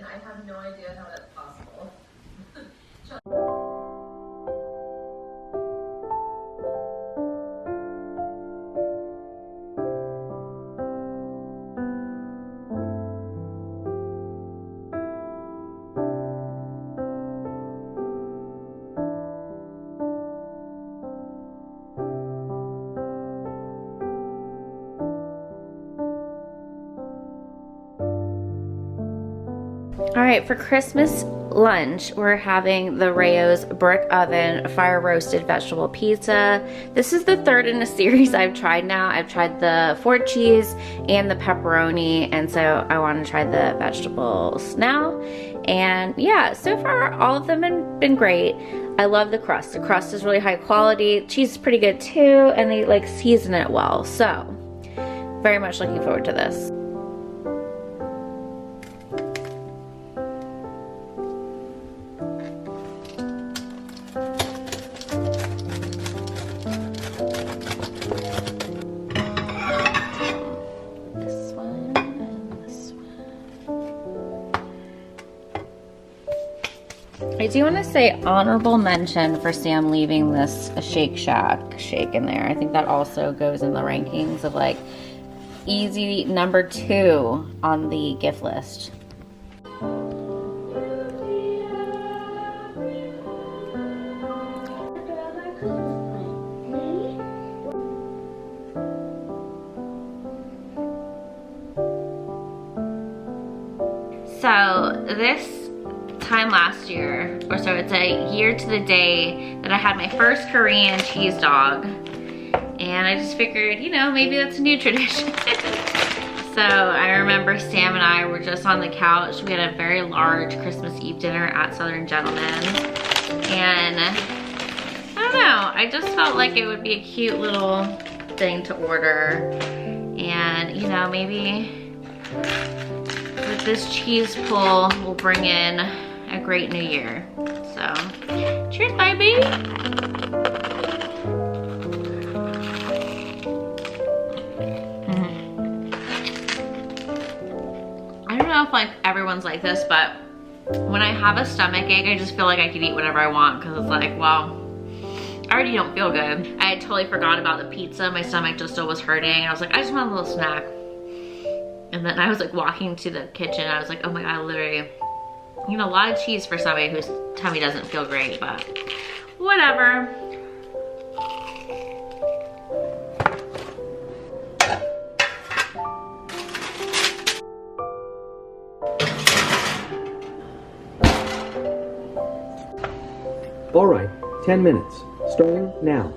I have no idea how that's possible. All right, for Christmas lunch, we're having the Rayo's brick oven fire roasted vegetable pizza. This is the third in a series I've tried now. I've tried the Fort cheese and the pepperoni, and so I want to try the vegetables now. And yeah, so far all of them have been great. I love the crust. The crust is really high quality. Cheese is pretty good too, and they like season it well. So very much looking forward to this. I do want to say honorable mention for Sam leaving this Shake Shack shake in there. I think that also goes in the rankings of like easy number 2 on the gift list. So this time last year, or so it's a year to the day that I had my first Korean cheese dog, and I just figured, you know, maybe that's a new tradition. So I remember Sam and I were just on the couch. We had a very large Christmas Eve dinner at Southern Gentlemen, and I don't know, I just felt like it would be a cute little thing to order, and you know, maybe with this cheese pull we'll bring in a great new year. So, cheers, baby. I don't know if like everyone's like this, but when I have a stomach ache, I just feel like I could eat whatever I want, because it's like, well, I already don't feel good. I had totally forgot about the pizza. My stomach just still was hurting. I was like, I just want a little snack. And then I was like walking to the kitchen. I was like, oh my God, literally, you know, a lot of cheese for somebody whose tummy doesn't feel great, but whatever. All right, 10 minutes, starting now.